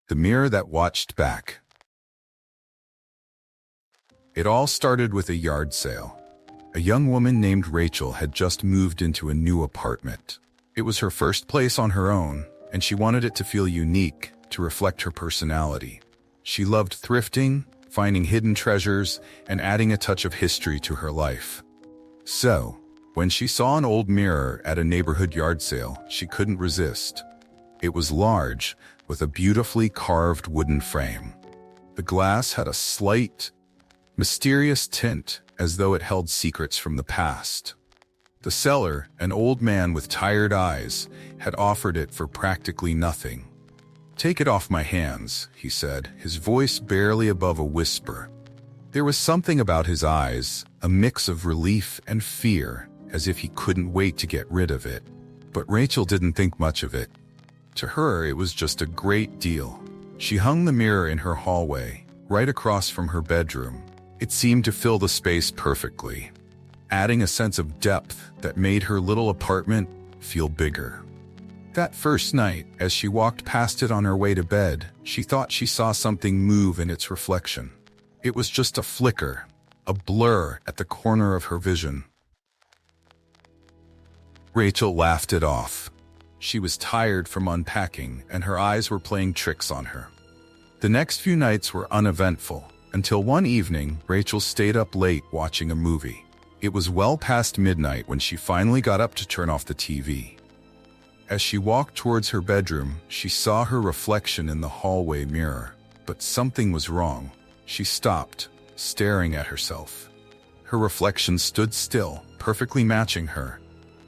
The mirror that watched back. It all started with a yard sale. A young woman named Rachel had just moved into a new apartment. It was her first place on her own, and she wanted it to feel unique, to reflect her personality. She loved thrifting, finding hidden treasures, and adding a touch of history to her life. So, when she saw an old mirror at a neighborhood yard sale, she couldn't resist. It was large, with a beautifully carved wooden frame. The glass had a slight, mysterious tint, as though it held secrets from the past. The seller, an old man with tired eyes, had offered it for practically nothing. "Take it off my hands," he said, his voice barely above a whisper. There was something about his eyes, a mix of relief and fear, as if he couldn't wait to get rid of it. But Rachel didn't think much of it. To her, it was just a great deal. She hung the mirror in her hallway, right across from her bedroom. It seemed to fill the space perfectly, adding a sense of depth that made her little apartment feel bigger. That first night, as she walked past it on her way to bed, she thought she saw something move in its reflection. It was just a flicker, a blur at the corner of her vision. Rachel laughed it off. She was tired from unpacking, and her eyes were playing tricks on her. The next few nights were uneventful, until one evening, Rachel stayed up late watching a movie. It was well past midnight when she finally got up to turn off the TV. As she walked towards her bedroom, she saw her reflection in the hallway mirror. But something was wrong. She stopped, staring at herself. Her reflection stood still, perfectly matching her,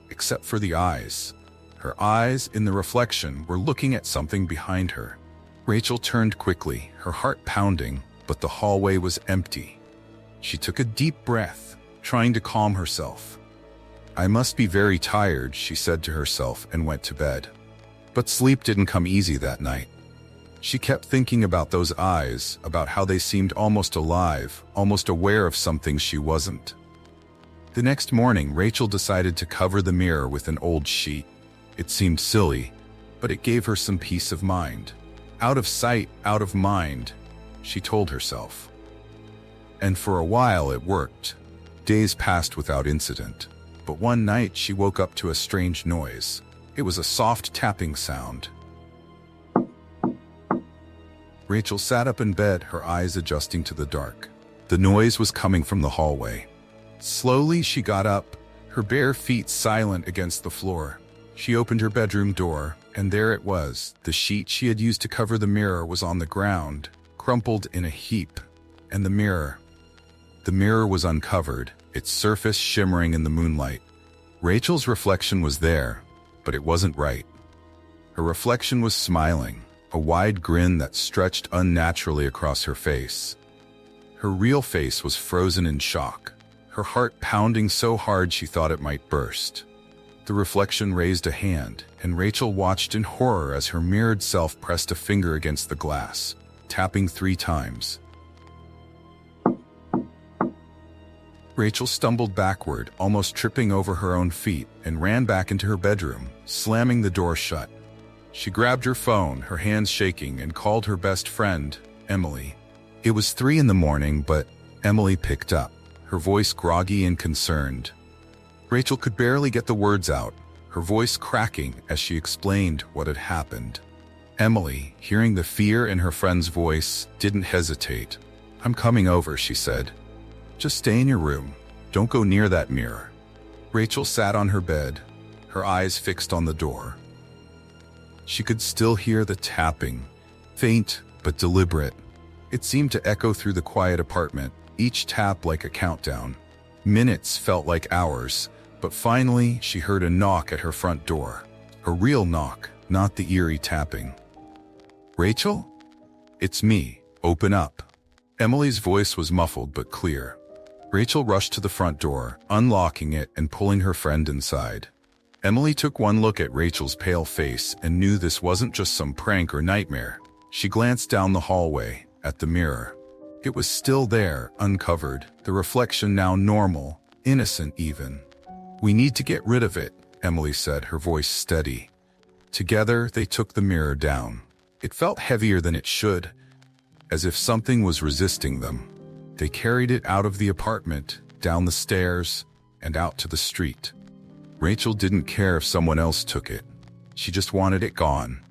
except for the eyes. Her eyes in the reflection were looking at something behind her. Rachel turned quickly, her heart pounding, but the hallway was empty. She took a deep breath, trying to calm herself. "I must be very tired," she said to herself, and went to bed. But sleep didn't come easy that night. She kept thinking about those eyes, about how they seemed almost alive, almost aware of something she wasn't. The next morning, Rachel decided to cover the mirror with an old sheet. It seemed silly, but it gave her some peace of mind. Out of sight, out of mind, she told herself. And for a while it worked. Days passed without incident. But one night she woke up to a strange noise. It was a soft tapping sound. Rachel sat up in bed, her eyes adjusting to the dark. The noise was coming from the hallway. Slowly she got up, her bare feet silent against the floor. She opened her bedroom door, and there it was. The sheet she had used to cover the mirror was on the ground, crumpled in a heap. And the mirror was uncovered, its surface shimmering in the moonlight. Rachel's reflection was there, but it wasn't right. Her reflection was smiling, a wide grin that stretched unnaturally across her face. Her real face was frozen in shock, her heart pounding so hard she thought it might burst. The reflection raised a hand, and Rachel watched in horror as her mirrored self pressed a finger against the glass, tapping 3 times. Rachel stumbled backward, almost tripping over her own feet, and ran back into her bedroom, slamming the door shut. She grabbed her phone, her hands shaking, and called her best friend, Emily. It was 3 in the morning, but Emily picked up, her voice groggy and concerned. Rachel could barely get the words out, her voice cracking as she explained what had happened. Emily, hearing the fear in her friend's voice, didn't hesitate. "I'm coming over," she said. "Just stay in your room. Don't go near that mirror." Rachel sat on her bed, her eyes fixed on the door. She could still hear the tapping, faint but deliberate. It seemed to echo through the quiet apartment, each tap like a countdown. Minutes felt like hours, but finally she heard a knock at her front door. A real knock, not the eerie tapping. "Rachel? It's me. Open up." Emily's voice was muffled but clear. Rachel rushed to the front door, unlocking it and pulling her friend inside. Emily took one look at Rachel's pale face and knew this wasn't just some prank or nightmare. She glanced down the hallway, at the mirror. It was still there, uncovered, the reflection now normal, innocent even. "We need to get rid of it," Emily said, her voice steady. Together, they took the mirror down. It felt heavier than it should, as if something was resisting them. They carried it out of the apartment, down the stairs, and out to the street. Rachel didn't care if someone else took it. She just wanted it gone.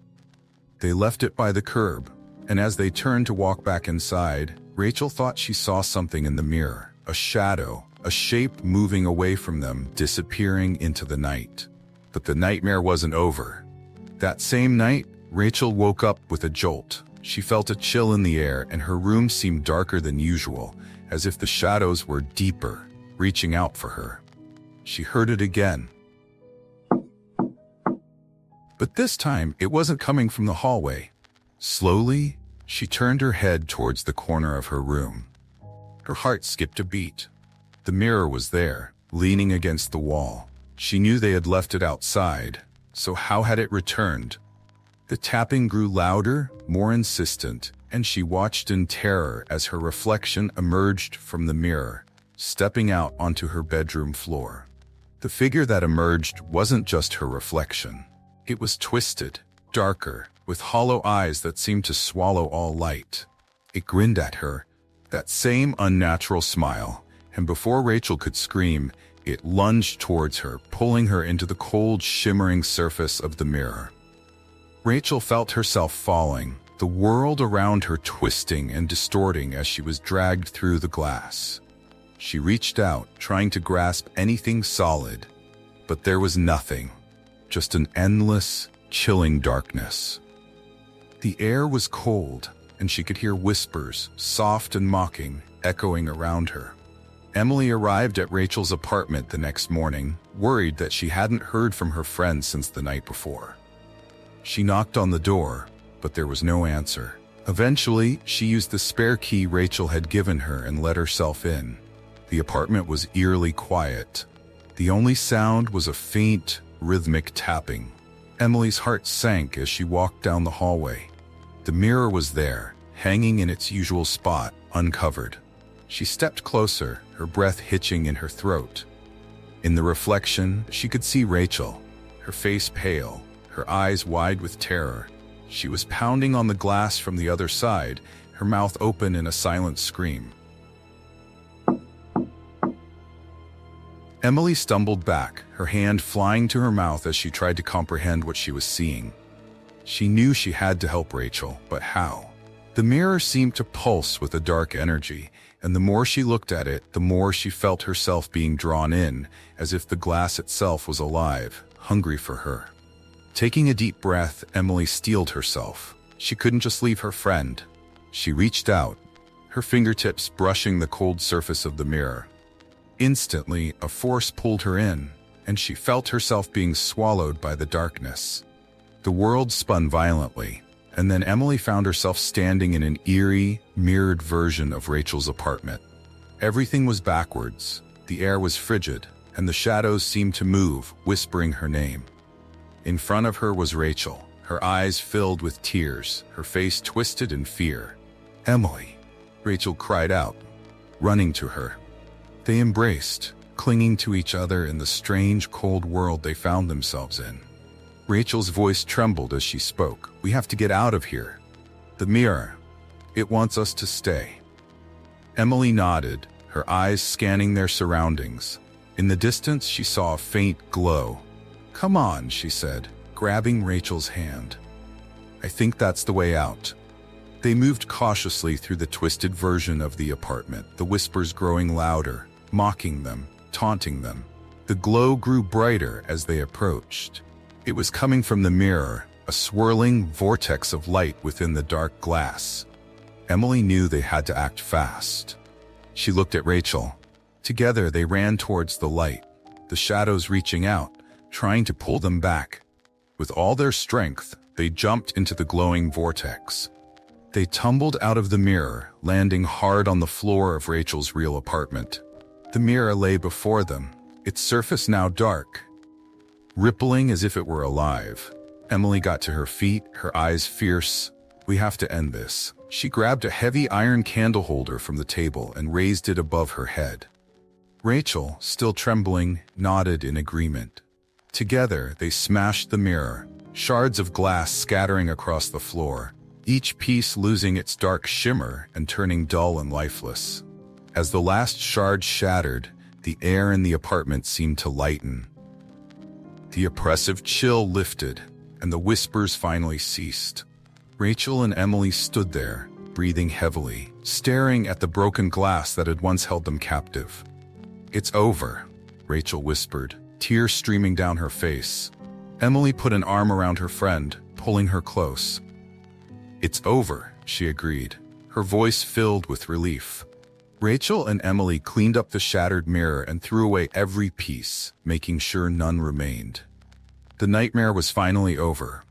They left it by the curb, and as they turned to walk back inside, Rachel thought she saw something in the mirror, a shadow, a shape moving away from them, disappearing into the night. But the nightmare wasn't over. That same night, Rachel woke up with a jolt. She felt a chill in the air, and her room seemed darker than usual, as if the shadows were deeper, reaching out for her. She heard it again. But this time, it wasn't coming from the hallway. Slowly, she turned her head towards the corner of her room. Her heart skipped a beat. The mirror was there, leaning against the wall. She knew they had left it outside, so how had it returned? The tapping grew louder, more insistent, and she watched in terror as her reflection emerged from the mirror, stepping out onto her bedroom floor. The figure that emerged wasn't just her reflection. It was twisted, darker, with hollow eyes that seemed to swallow all light. It grinned at her, that same unnatural smile, and before Rachel could scream, it lunged towards her, pulling her into the cold, shimmering surface of the mirror. Rachel felt herself falling, the world around her twisting and distorting as she was dragged through the glass. She reached out, trying to grasp anything solid, but there was nothing, just an endless, chilling darkness. The air was cold, and she could hear whispers, soft and mocking, echoing around her. Emily arrived at Rachel's apartment the next morning, worried that she hadn't heard from her friend since the night before. She knocked on the door, but there was no answer. Eventually, she used the spare key Rachel had given her and let herself in. The apartment was eerily quiet. The only sound was a faint, rhythmic tapping. Emily's heart sank as she walked down the hallway. The mirror was there, hanging in its usual spot, uncovered. She stepped closer, her breath hitching in her throat. In the reflection, she could see Rachel, her face pale, her eyes wide with terror. She was pounding on the glass from the other side, her mouth open in a silent scream. Emily stumbled back, her hand flying to her mouth as she tried to comprehend what she was seeing. She knew she had to help Rachel, but how? The mirror seemed to pulse with a dark energy, and the more she looked at it, the more she felt herself being drawn in, as if the glass itself was alive, hungry for her. Taking a deep breath, Emily steeled herself. She couldn't just leave her friend. She reached out, her fingertips brushing the cold surface of the mirror. Instantly, a force pulled her in, and she felt herself being swallowed by the darkness. The world spun violently, and then Emily found herself standing in an eerie, mirrored version of Rachel's apartment. Everything was backwards, the air was frigid, and the shadows seemed to move, whispering her name. In front of her was Rachel, her eyes filled with tears, her face twisted in fear. "Emily," Rachel cried out, running to her. They embraced, clinging to each other in the strange, cold world they found themselves in. Rachel's voice trembled as she spoke. "We have to get out of here. The mirror, it wants us to stay." Emily nodded, her eyes scanning their surroundings. In the distance, she saw a faint glow. "Come on," she said, grabbing Rachel's hand. "I think that's the way out." They moved cautiously through the twisted version of the apartment, the whispers growing louder, mocking them, taunting them. The glow grew brighter as they approached. It was coming from the mirror, a swirling vortex of light within the dark glass. Emily knew they had to act fast. She looked at Rachel. Together they ran towards the light, the shadows reaching out, trying to pull them back. With all their strength, they jumped into the glowing vortex. They tumbled out of the mirror, landing hard on the floor of Rachel's real apartment. The mirror lay before them, its surface now dark, rippling as if it were alive. Emily got to her feet, her eyes fierce. "We have to end this." She grabbed a heavy iron candle holder from the table and raised it above her head. Rachel, still trembling, nodded in agreement. Together, they smashed the mirror, shards of glass scattering across the floor. each piece losing its dark shimmer and turning dull and lifeless. As the last shard shattered, the air in the apartment seemed to lighten. The oppressive chill lifted, and the whispers finally ceased. Rachel and Emily stood there, breathing heavily, staring at the broken glass that had once held them captive. "It's over," Rachel whispered, tears streaming down her face. Emily put an arm around her friend, pulling her close. "It's over," she agreed, her voice filled with relief. Rachel and Emily cleaned up the shattered mirror and threw away every piece, making sure none remained. The nightmare was finally over,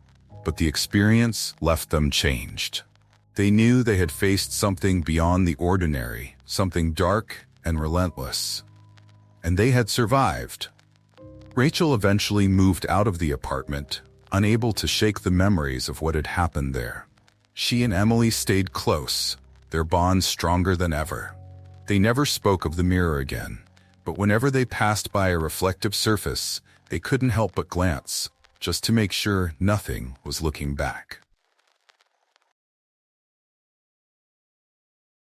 but the experience left them changed. They knew they had faced something beyond the ordinary, something dark and relentless. And they had survived. Rachel eventually moved out of the apartment, unable to shake the memories of what had happened there. She and Emily stayed close, their bond stronger than ever. They never spoke of the mirror again, but whenever they passed by a reflective surface, they couldn't help but glance, just to make sure nothing was looking back.